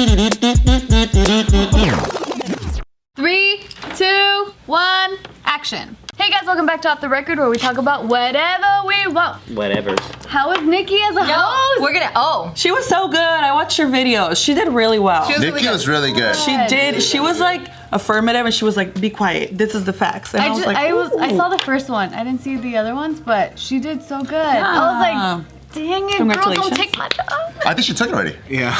3, 2, 1, action. Hey guys, welcome back to Off the Record, where we talk about whatever we want. Whatever. How was Nikki as a host? We're gonna. She was so good. I watched her videos. She did really well. Nikki was really good. She did. She was like affirmative, and she was like, "Be quiet. This is the facts." And I was like, I saw the first one. I didn't see the other ones, but she did so good. I was like, dang it, girl, don't take my job. I think she took it already. Yeah.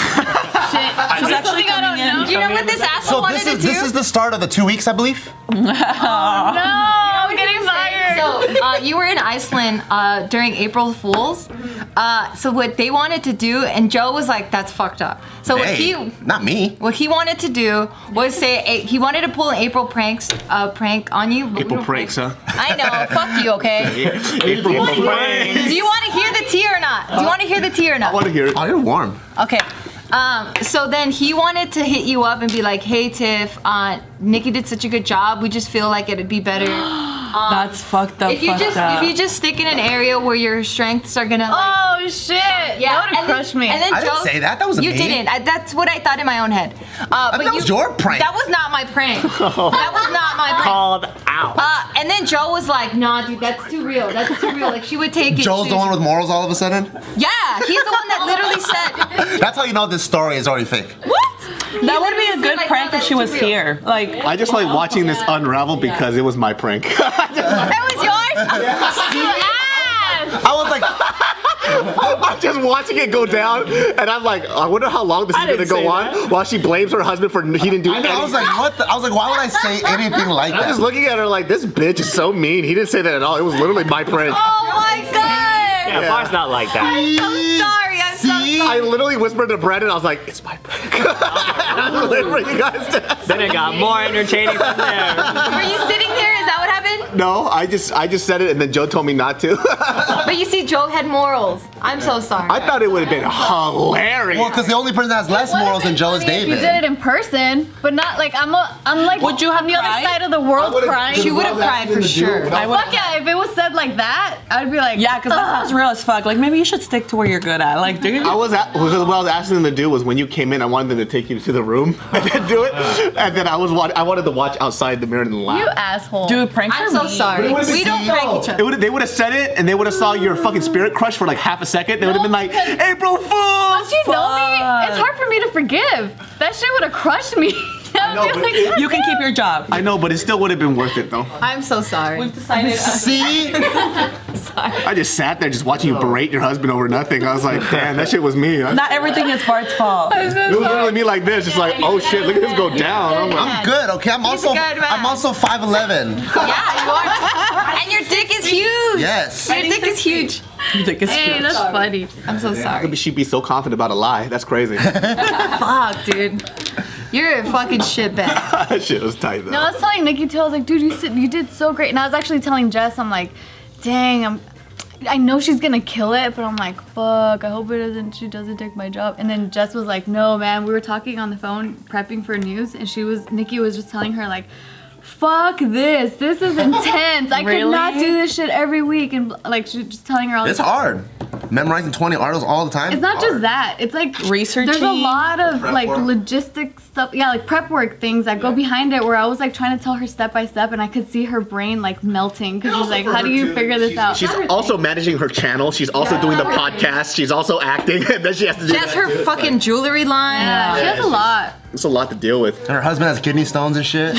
Shit. she's actually coming in. You know what this asshole wanted to do? This is the start of the 2 weeks, I believe. No, I'm getting fired. So you were in Iceland during April Fools. So what they wanted to do, and Joe was like, "That's fucked up." So not me. What he wanted to do was say he wanted to pull an April prank on you. April pranks, huh? I know. Fuck you, okay? April pranks. Do you want to hear the tea or not? Do you want to hear the tea or not? I want to hear it. Oh, you're warm. Okay. So then he wanted to hit you up and be like, "Hey Tiff, Nikki did such a good job. We just feel like it'd be better." That's fucked up. If you just stick in an area where your strengths are gonna. Oh shit! That would have crushed me. And then I didn't say that. That wasn't you me. didn't. That's what I thought in my own head. But that was your prank. That was not my prank. That was not my prank. Called out. And then Joe was like, "Nah, dude, that's too real. That's too real." Like she would take it. Joel's the one with morals all of a sudden? Yeah, he's the one that literally said. That's how you know this story is already fake. What? That would be a good prank if she was here. Like, I just like watching this unravel because it was my prank. That was yours? I was like, I'm just watching it go down, and I'm like, I wonder how long this is gonna go on while she blames her husband for he didn't do anything. I was like, what? I was like, why would I say anything like I'm that? just looking at her like, this bitch is so mean. He didn't say that at all. It was literally my prank. Oh my god! Yeah, Bart's not like that. I'm so sorry. I'm so sorry. I literally whispered to Brandon, I was like, it's my prank. I'm delivering you guys to. Then it got more entertaining from there. Were you sitting there? Is that what happened? No, I just said it, and then Joe told me not to. But you see, Joe had morals. I'm so sorry. I thought it would have been hilarious. Well, because the only person that has less morals than Joe is If you David. did it in person, but not like I'm like. Would you have on the other cried? side of the world crying? She would have cried for sure. Fuck yeah! If it was said like that, I'd be like, yeah, because that sounds real as fuck. Like, maybe you should stick to where you're good at. Like, dude. Because what I was asking them to do was when you came in, I wanted them to take you to the room and then do it. And then I wanted to watch outside the mirror and laugh. You asshole. Dude, pranks I'm are so mean. sorry. We don't prank each other. They would have said it, and they would have saw your fucking spirit crush for like half a second. They would have been like, April Fools! Don't you know me? It's hard for me to forgive. That shit would have crushed me. You can keep your job. I know, but it still would have been worth it though. I'm so sorry. We've decided. See? I just sat there just watching you berate your husband over nothing. I was like, damn, that shit was me. Not everything is Bart's fault. It was literally me like this, just like, oh shit, look at this go down. I'm good, okay? I'm also 5'11". Yeah, you are. And your dick is huge. Yes. Your dick is huge. You think it's Hey, that's funny. I'm so sorry. She'd be so confident about a lie. That's crazy. Fuck, dude. You're a fucking shitbag. That shit was tight though. No, I was telling Nikki too. I was like, dude, you did so great. And I was actually telling Jess, I'm like, dang, I know she's gonna kill it, but I'm like, fuck, I hope she doesn't take my job. And then Jess was like, no, man, we were talking on the phone, prepping for news, and Nikki was just telling her like, fuck this is intense. I could not do this shit every week. And like, she was just telling her all the It's time. hard. Memorizing 20 articles all the time. It's not just that. It's like researching. There's a lot of Prep like work. logistic stuff. Yeah, like prep work things that go behind it. Where I was like trying to tell her step by step, and I could see her brain like melting because she's like, "How do you figure this out?" She's also managing her channel. She's also doing the podcast. She's also acting. And then she has to do She has her fucking jewelry line. Yeah, she has a lot. It's a lot to deal with. And her husband has kidney stones and shit. A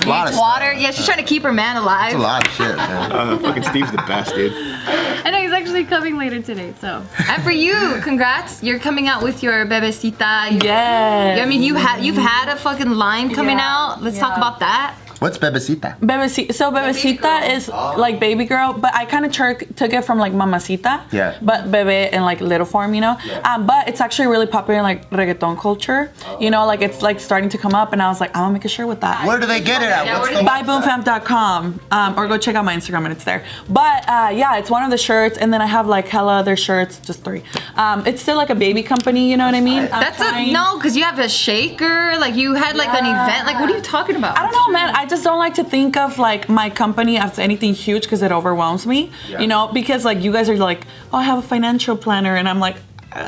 lot of stuff. Water. Yeah, she's trying to keep her man alive. It's a lot of shit, man. Fucking Steve's the best, dude. I know he's actually coming later today, so. And for you, congrats. You're coming out with your bebecita. Yes. I mean, you've had a fucking line coming out. Let's talk about that. What's bebecita? Bebecita is like baby girl, but I kind of took it from like mamacita. Yeah. But bebe in like little form, you know. But it's actually really popular in like reggaeton culture. You know, like it's like starting to come up, and I was like, I'm gonna make a shirt with that. Where do they get it at? What's the Buy BoomFAMF.com or go check out my Instagram and it's there. But yeah, it's one of the shirts, and then I have like hella other shirts, just 3. It's still like a baby company, you know what I mean? That's no, because you have a shaker. Like you had like an event. Like what are you talking about? I don't know, man. I just don't like to think of like my company as anything huge because it overwhelms me, you know, because like you guys are like, oh, I have a financial planner, and I'm like,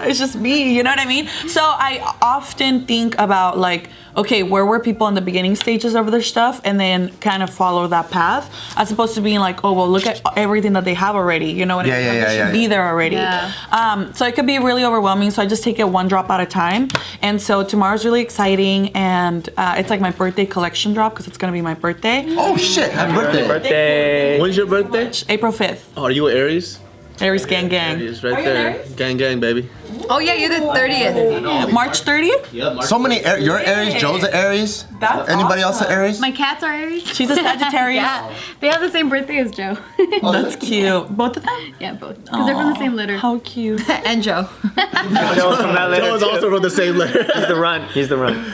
it's just me, you know what I mean? So I often think about like, okay, where were people in the beginning stages of their stuff, and then kind of follow that path, as opposed to being like, oh, well, look at everything that they have already, you know what I mean? Like, they should be there already. Yeah. So it could be really overwhelming, so I just take it one drop at a time. And so tomorrow's really exciting, and it's like my birthday collection drop, because it's gonna be my birthday. Oh shit! Happy birthday! Birthday. When's your birthday? April 5th. Oh, are you an Aries? Aries gang gang. Aries right there. Gang gang, baby. Oh yeah, you're the 30th. March 30th? So many. You're Aries. Joe's an Aries. That's Anybody else an Aries? My cats are Aries. She's a Sagittarius. Yeah, they have the same birthday as Joe. That's cute. Both of them? Yeah, both. Because they're from the same litter. How cute. And Joe. Joe's from that letter Joe is too. also from the same letter. He's the run. He's the run.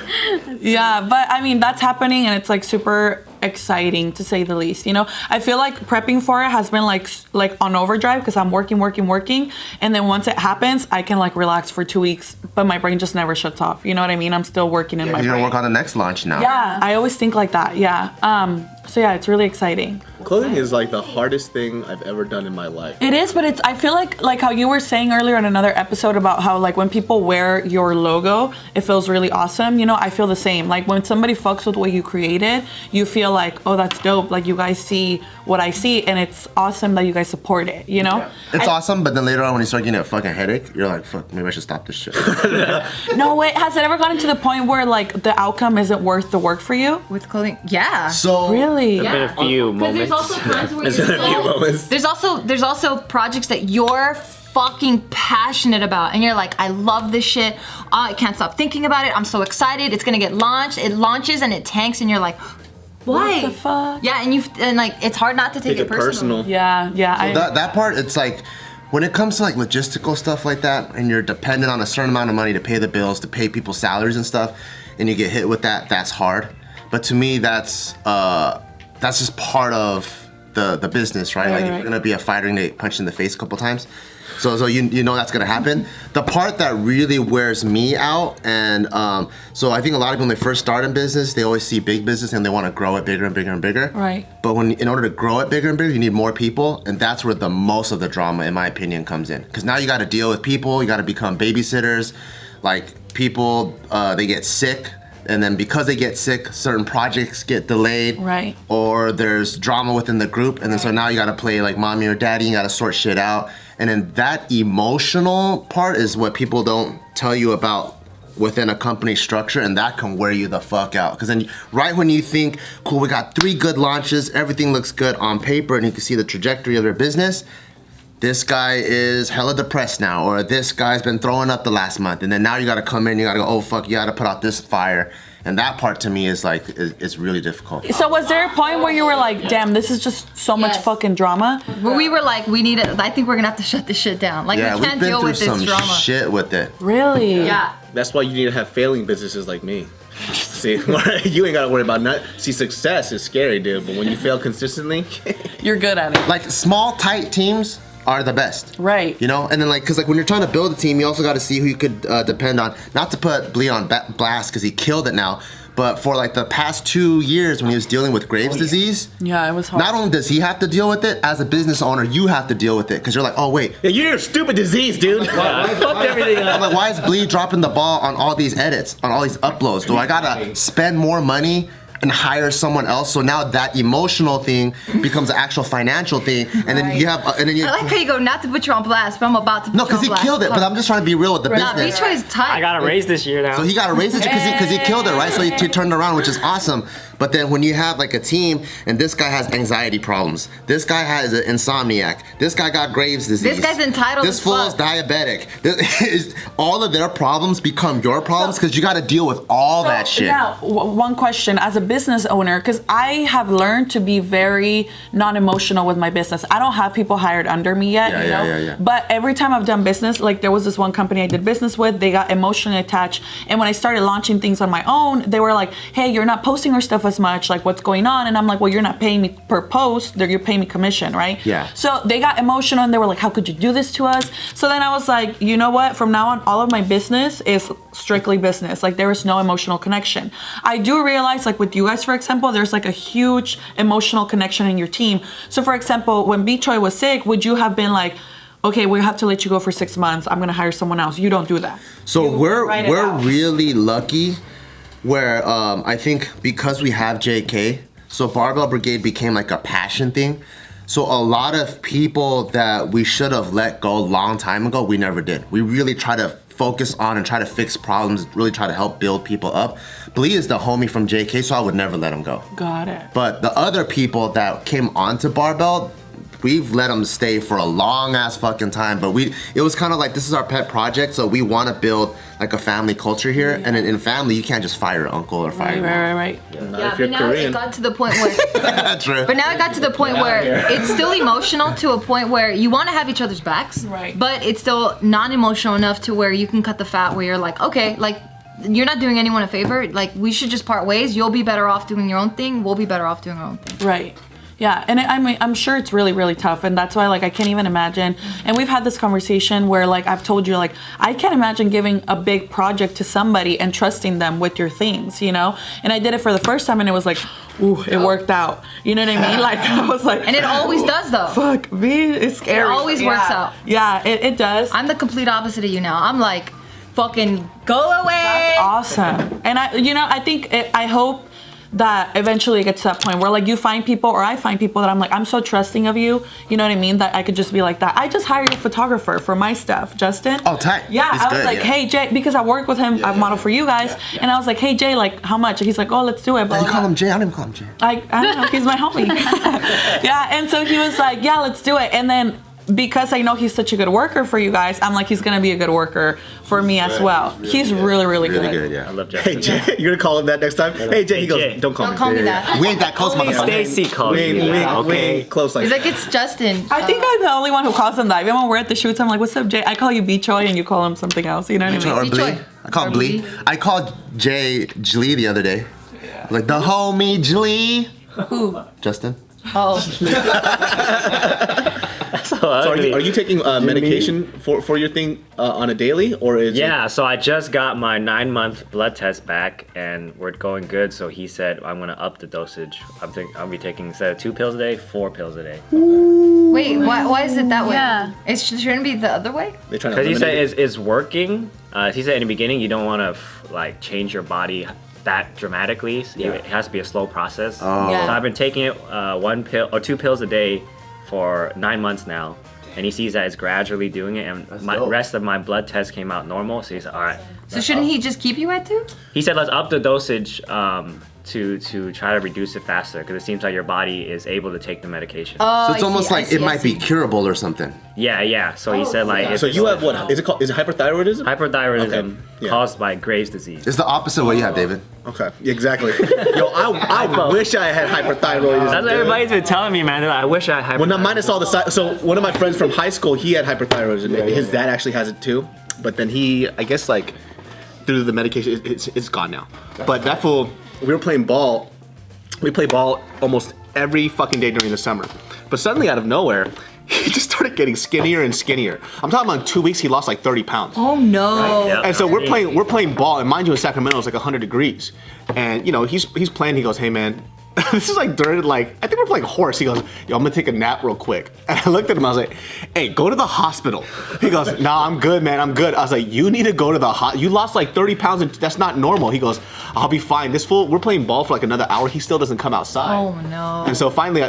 Yeah, but I mean, that's happening, and it's like super exciting, to say the least. You know, I feel like prepping for it has been like on overdrive, because I'm working, and then once it happens, I can like relax for 2 weeks, but my brain just never shuts off. You know what I mean? I'm still working in my You're brain. gonna work on the next launch now. Yeah, I always think like that. Yeah. So yeah, it's really exciting. Clothing is like the hardest thing I've ever done in my life. It is, but it's, I feel like how you were saying earlier in another episode about how like when people wear your logo, it feels really awesome. You know, I feel the same. Like when somebody fucks with what you created, you feel like, oh, that's dope. Like you guys see what I see, and it's awesome that you guys support it, you know? It's awesome, but then later on when you start getting a fucking headache, you're like, fuck, maybe I should stop this shit. No, wait, has it ever gotten to the point where like the outcome isn't worth the work for you? With clothing. Yeah. So Really? There's been a few moments. There's also times where There's been a few moments. there's also projects that you're fucking passionate about, and you're like, I love this shit. I can't stop thinking about it. I'm so excited. It's gonna get launched. It launches and it tanks, and you're like, why? What the fuck? Yeah, and like it's hard not to take it personal. Yeah. that part, it's like, when it comes to like logistical stuff like that, and you're dependent on a certain amount of money to pay the bills, to pay people's salaries and stuff, and you get hit with that, that's hard. But to me, that's just part of the business, right? Like, if you're gonna be a fighter and get punched in the face a couple times, so you know that's gonna happen. The part that really wears me out, and so I think a lot of people, when they first start in business, they always see big business and they want to grow it bigger and bigger and bigger. Right. But in order to grow it bigger and bigger, you need more people, and that's where the most of the drama, in my opinion, comes in. Because now you got to deal with people, you got to become babysitters. Like people, they get sick. And then because they get sick, certain projects get delayed. Right. Or there's drama within the group. And then so now you gotta play like mommy or daddy, you gotta sort shit out. And then that emotional part is what people don't tell you about within a company structure, and that can wear you the fuck out. Because then right when you think, cool, we got 3 good launches, everything looks good on paper, and you can see the trajectory of their business, this guy is hella depressed now, or this guy's been throwing up the last month, and then now you gotta come in, you gotta go, oh fuck, you gotta put out this fire. And that part to me is like, it's really difficult. So was there a point where you were like, damn, this is just so much fucking drama? Where we were like, I think we're gonna have to shut this shit down. Like, Yeah, we we've can't been deal through with this some drama. shit with it. Really? Yeah. That's why you need to have failing businesses like me. See, you ain't gotta worry about nothing. See, success is scary, dude, but when you fail consistently, You're good at it. Like small, tight teams are the best. Right. You know, and then like, cause like when you're trying to build a team, you also got to see who you could depend on. Not to put Bleed on blast, cause he killed it now. But for like the past 2 years when he was dealing with Graves' disease, Yeah, it was hard. not only does he have to deal with it, as a business owner, you have to deal with it. Cause you're like, oh wait. yeah, you're a stupid disease, dude. I fucked everything I'm up. like, why is Bleed dropping the ball on all these edits, on all these uploads? Do I gotta spend more money and hire someone else? So now that emotional thing becomes an actual financial thing, and then you have, and then you. I like how you go, not to put you on blast, but I'm about to put No, you because on he blast. killed it. But I'm just trying to be real with the Nah, business. B-Choi's tight. I got a raise this year now. So he got a raise because he killed it, right? So he turned around, which is awesome. But then when you have like a team, and this guy has anxiety problems, this guy has an insomniac, this guy got Graves' disease, This guy's entitled this as fool is fuck. diabetic. All of their problems become your problems because you got to deal with all that shit. Now, one question as a business owner, because I have learned to be very non-emotional with my business. I don't have people hired under me yet, you know? Yeah. But every time I've done business, like there was this one company I did business with, they got emotionally attached. And when I started launching things on my own, they were like, hey, you're not posting our stuff as much, like what's going on? And I'm like, well, you're not paying me per post, you're paying me commission, right? Yeah. So they got emotional and they were like, how could you do this to us? So then I was like, you know what? From now on, all of my business is strictly business. Like there is no emotional connection. I do realize, like with you guys, for example, there's like a huge emotional connection in your team. So for example, when Choi was sick, would you have been like, okay, we have to let you go for 6 months. I'm gonna hire someone else. You don't do that. So we're write it out. really lucky where I think because we have JK, so Barbell Brigade became like a passion thing. So a lot of people that we should have let go a long time ago, we never did. We really try to focus on and try to fix problems, really try to help build people up. Blee is the homie from JK, so I would never let him go. Got it. But the other people that came onto Barbell, we've let them stay for a long ass fucking time. But it was kind of like, this is our pet project, so we want to build like a family culture here. And in family, you can't just fire your uncle or fire your mom. Right. Yeah, if you're but now Korean. it got to the point where. True. But now it got to the point where it's still emotional to a point where you want to have each other's backs, Right. but it's still non-emotional enough to where you can cut the fat where you're like, okay, like, you're not doing anyone a favor. Like, we should just part ways. You'll be better off doing your own thing. We'll be better off doing our own thing. Right. Yeah, and I'm sure it's really, really tough, and that's why, like, I can't even imagine. And we've had this conversation where, like, I've told you, like, I can't imagine giving a big project to somebody and trusting them with your things, you know? And I did it for the first time, and it was like, ooh, it worked out. You know what I mean? Like, I was like, And it always does, though. fuck me, it's scary. It always works out. Yeah, it does. I'm the complete opposite of you now. I'm like, fucking go away. Awesome. And I hope that eventually it gets to that point where, like, you find people, or I find people that I'm like, I'm so trusting of you, you know what I mean, that I could just be like that. I just hired a photographer for my stuff, Justin. Oh, tight. Yeah, He's I was good, like, yeah. hey, Jay, because I work with him, I've modeled for you guys, and I was like, hey, Jay, like, how much? And he's like, oh, let's do it. Blah, You blah, call blah. him Jay? I don't even call him Jay. I don't know, he's my homie. Yeah, and so he was like, yeah, let's do it. And then because I know he's such a good worker for you guys, I'm like, he's gonna be a good worker for me as well. He's really, really Really good. good, yeah. I love Hey Justin. Jay, you're gonna call him that next time? Hey Jay, he goes, Jay. don't call Don't me. call me that. We ain't that close, Only motherfucker. Stacey calls We me ain't, that, we okay? ain't close like He's that. like, it's Justin. I think I'm the only one who calls him that. Even when we're at the shoots, I'm like, what's up, Jay? I call you B Choi and you call him something else. You know what I mean? Or Be Blee. Choi. I call him Or Blee. Blee. I called Jay Jlee the other day. Like, the homie Jlee. Who? Justin. Oh. So So ugly. are you taking medication for your thing on a daily, or is Yeah, so I just got my 9-month blood test back, and we're going good. So he said I'm gonna up the dosage. I'll be taking, instead of 2 pills a day, 4 pills a day. Wait, why is it that way? Yeah. It shouldn't be the other way? they trying to Because he said eliminate it? it's working. He said in the beginning you don't want to like change your body that dramatically. So it has to be a slow process. Oh. Yeah. So I've been taking it 1 pill or 2 pills a day for 9 months now. And he sees that it's gradually doing it, and my dope. rest of my blood tests came out normal. So he said, all right. So shouldn't he just keep you at 2? He said let's up the dosage to try to reduce it faster, because it seems like your body is able to take the medication. Oh, So it's I almost see, I like see, it I might be see. curable or something. Yeah. So he said like if So it's you have what? Is it called? Is it hyperthyroidism? hyperthyroidism Okay, yeah. caused by Graves' disease. It's the opposite of what you have, David. Okay, exactly. Yo, I wish I had hyperthyroidism. That's what dude. everybody's been telling me, man. They're like, I wish I had hyperthyroidism. Well, not minus all the side. So one of my friends from high school, he had hyperthyroidism. His dad actually has it too, but then he, I guess, like through the medication, it's gone now. But that fool, we were playing ball. We play ball almost every fucking day during the summer. But suddenly, out of nowhere, he just started getting skinnier and skinnier. I'm talking about in 2 weeks, he lost like 30 pounds. Oh no. Yeah. And so we're playing ball, and mind you, in Sacramento it's like 100 degrees. And you know, he's playing. He goes, "Hey man, this is like during like I think we're playing horse." He goes, "Yo, I'm gonna take a nap real quick." And I looked at him. I was like, "Hey, go to the hospital." He goes, "Nah, I'm good, man. I'm good." I was like, "You need to go to the You lost like 30 pounds, and that's not normal." He goes, "I'll be fine." This fool, we're playing ball for like another hour. He still doesn't come outside. Oh no. And so finally,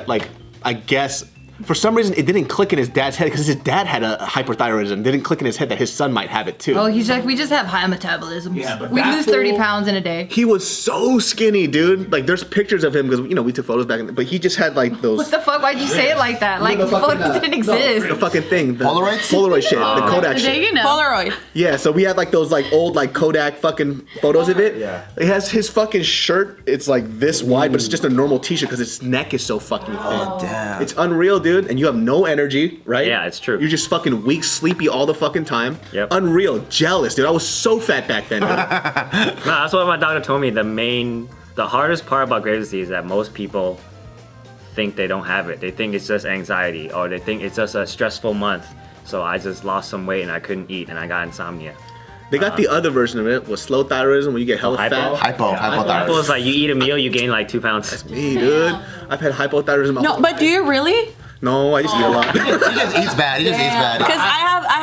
I guess. For some reason, it didn't click in his dad's head because his dad had a hyperthyroidism. It didn't click in his head that his son might have it too. Oh, he's like, we just have high metabolism. Yeah, but we that lose 30 fool- pounds in a day. He was so skinny, dude. Like, there's pictures of him because we took photos back, but he just had like those. What the fuck? Why'd you say it like that? Like, the fucking, photos didn't exist. The fucking thing. The Polaroids? Polaroid shit. The Kodak shit. You know. Polaroid. Yeah, so we had like those like old like Kodak fucking photos of it. Yeah. It has his fucking shirt. It's like this wide, but it's just a normal t-shirt because its neck is so fucking thin. Damn. It's unreal, dude. And you have no energy, right? Yeah, it's true. You're just fucking weak, sleepy all the fucking time. Yep. Unreal. Jealous, dude. I was so fat back then, dude. No, that's what my doctor told me. The hardest part about Graves' disease is that most people think they don't have it. They think it's just anxiety, or they think it's just a stressful month. So I just lost some weight and I couldn't eat and I got insomnia. They got the other version of it, was slow thyroidism, when you get hella Hypo? fat. Hypothyroid. People is like you eat a meal, you gain like 2 pounds. Me, dude. I've had hypothyroidism. my No, whole but life. do you really? No, I just eat a lot. He just eats bad. He just eats bad. Because I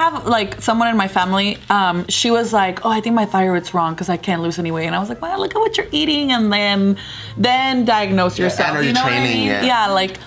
have like someone in my family. She was like, "Oh, I think my thyroid's wrong because I can't lose any weight." And I was like, "Well, look at what you're eating, and then diagnose yourself." energy You know what I training, mean? yeah. Like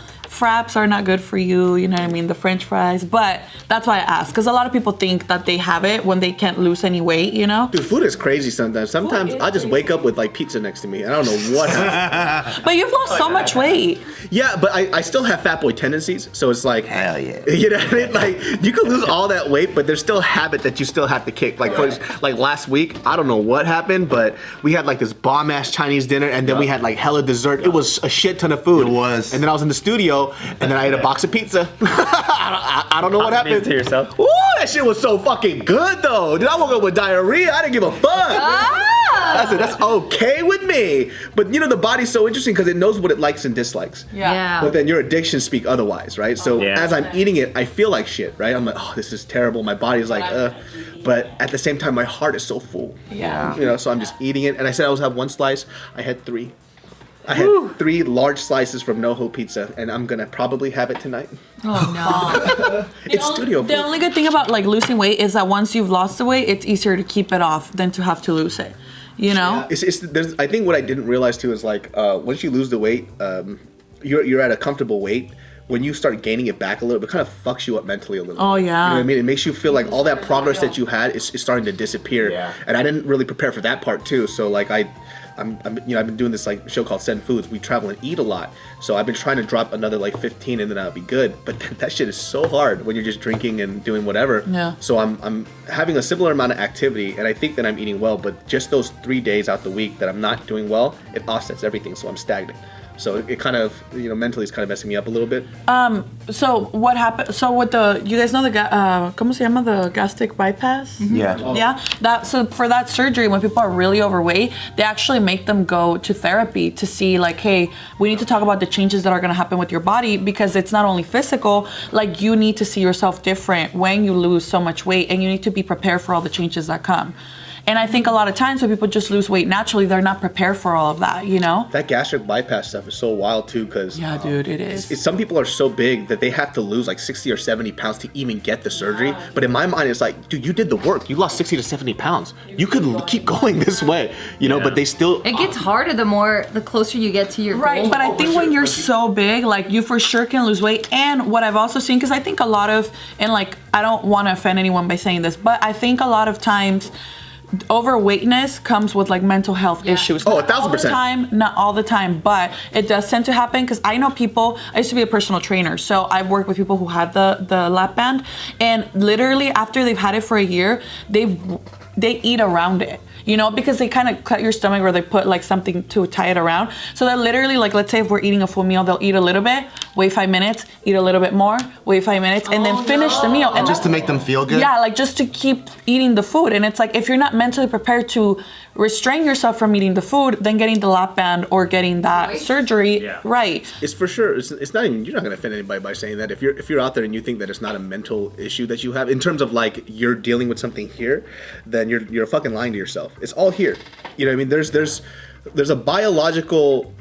fraps are not good for you. You know what I mean? The French fries. But that's why I asked, because a lot of people think that they have it when they can't lose any weight. You know? Dude, food is crazy sometimes. Sometimes I just wake up with like pizza next to me, and I don't know what happened. But you've lost so much weight. Yeah, but I still have fat boy tendencies, so it's like, Hell yeah. you know what I mean? Like, you can lose all that weight, but there's still a habit that you still have to kick. Like, like last week, I don't know what happened, but we had like this bomb ass Chinese dinner, and then we had like hella dessert. It was a shit ton of food. It was. And then I was in the studio, and then I ate a box of pizza. I don't know what happened. To yourself. Ooh, that shit was so fucking good though. Dude, I woke up with diarrhea. I didn't give a fuck. I said, that's okay with me. But you know, the body's so interesting because it knows what it likes and dislikes. Yeah. But then your addictions speak otherwise, right? So Yeah. as I'm eating it, I feel like shit, right? I'm like, oh, this is terrible. My body's like, But at the same time, my heart is so full. Yeah. You know, so I'm just eating it. And I said I was have one slice. I had 3. I had 3 large slices from NoHo Pizza, and I'm gonna probably have it tonight. Oh It's studio food. The only good thing about like losing weight is that once you've lost the weight, it's easier to keep it off than to have to lose it. You know? I think what I didn't realize too is like once you lose the weight, you're at a comfortable weight. When you start gaining it back a little bit, it kind of fucks you up mentally a little. Oh, yeah. You know what I mean? It makes you feel like all that progress that you had is starting to disappear. Yeah. And I didn't really prepare for that part too. So like I've been doing this like show called Send Foods. We travel and eat a lot. So I've been trying to drop another like 15 and then I'll be good. But that shit is so hard when you're just drinking and doing whatever. Yeah. So I'm having a similar amount of activity and I think that I'm eating well, but just those 3 days out the week that I'm not doing well, it offsets everything. So I'm stagnant. So it kind of, you know, mentally is kind of messing me up a little bit. So what happened? So with the, you guys know the ¿cómo se llama? The gastric bypass? Yeah. Yeah. So for that surgery, when people are really overweight, they actually make them go to therapy to see like, hey, we need to talk about the changes that are going to happen with your body because it's not only physical. Like you need to see yourself different when you lose so much weight, and you need to be prepared for all the changes that come. And I think a lot of times when people just lose weight naturally, they're not prepared for all of that, you know? That gastric bypass stuff is so wild too, because Yeah, dude, it is. some people are so big that they have to lose like 60 or 70 pounds to even get the surgery. But in my mind, it's like, dude, you did the work. You lost 60 to 70 pounds. You could keep going this way, you know, but they still... It gets harder the closer you get to your Right, goal. but I think when you're so big, like you for sure can lose weight. And what I've also seen, because I think a lot of, and like I don't want to offend anyone by saying this, but I think a lot of times overweightness comes with like mental health issues. Oh, Not all the 1,000%. time, not all the time, but it does tend to happen because I know people. I used to be a personal trainer, so I've worked with people who had the lap band, and literally after they've had it for a year, they eat around it. You know, because they kind of cut your stomach or they put like something to tie it around. So they're literally like, let's say if we're eating a full meal, they'll eat a little bit, wait 5 minutes, eat a little bit more, wait 5 minutes, and then finish the meal. And Just to make them feel good? yeah, like just to keep eating the food. And it's like, if you're not mentally prepared to restrain yourself from eating the food, then getting the lap band or getting that surgery, Yeah. right. It's for sure. It's not even. You're not gonna offend anybody by saying that. If you're out there and you think that it's not a mental issue that you have in terms of like you're dealing with something here, then you're fucking lying to yourself. It's all here. You know what I mean? There's a biological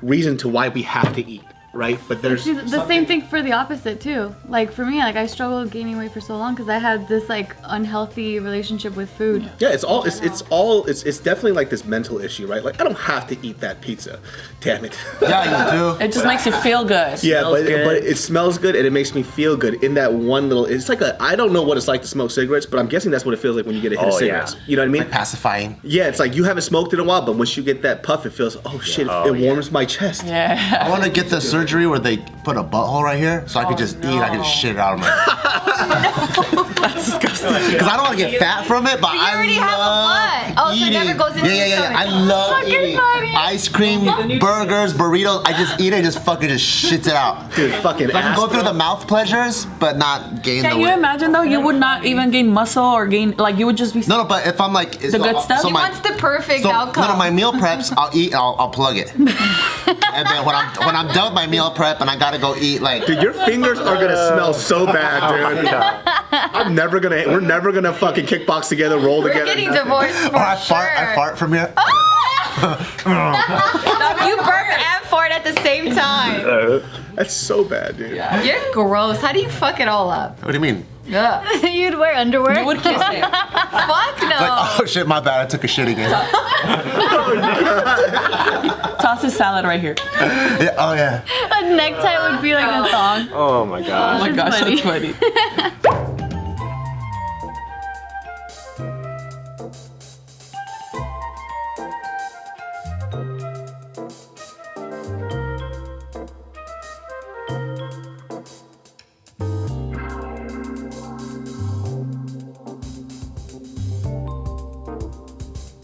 reason to why we have to eat, right? But there's The same thing for the opposite too. Like for me, like I struggled with gaining weight for so long because I had this like unhealthy relationship with food. Yeah, it's definitely like this mental issue, right? Like I don't have to eat that pizza. Damn it. Yeah, you do. It just makes you feel good. Yeah, Smells but good. it smells good and it makes me feel good in that one little. It's like I don't know what it's like to smoke cigarettes, but I'm guessing that's what it feels like when you get a hit of Oh, cigarettes. yeah. You know what I mean? Like pacifying. Yeah, it's like you haven't smoked in a while, but once you get that puff, it feels, oh shit, it warms my chest. Yeah. I want to get the surgery where they put a butthole right here so I could just eat. I could just shit it out of my. That's disgusting. Because I don't want to get fat from it, but you I already have a love butt. Oh, so it eating. never goes into your stomach. I love Fucking eating funny. ice cream, burgers, burritos. I just eat it, just fucking just shits it out. Dude, fucking I can ass. go through the mouth pleasures, but not gain Can the you weight. imagine though? You would not even gain muscle or gain, like you would just be. No, but if I'm like The good stuff? so He my, wants the perfect so, outcome. No, my meal preps, I'll eat, I'll plug it, and then when I'm done with my meal prep and I gotta go eat, like, Dude, your fingers are gonna smell so bad, dude. We're never gonna fucking kickbox together, roll We're together. getting divorced for or I sure. fart from here. You burp and fart at the same time. That's so bad, dude. You're gross. How do you fuck it all up? What do you mean? Ugh. You'd wear underwear? You would kiss it. Fuck no. Like, oh shit, my bad. I took a shit again. Toss his salad right here. Yeah, oh yeah. A necktie would be like a thong. Oh my Oh god. my gosh, funny. that's funny.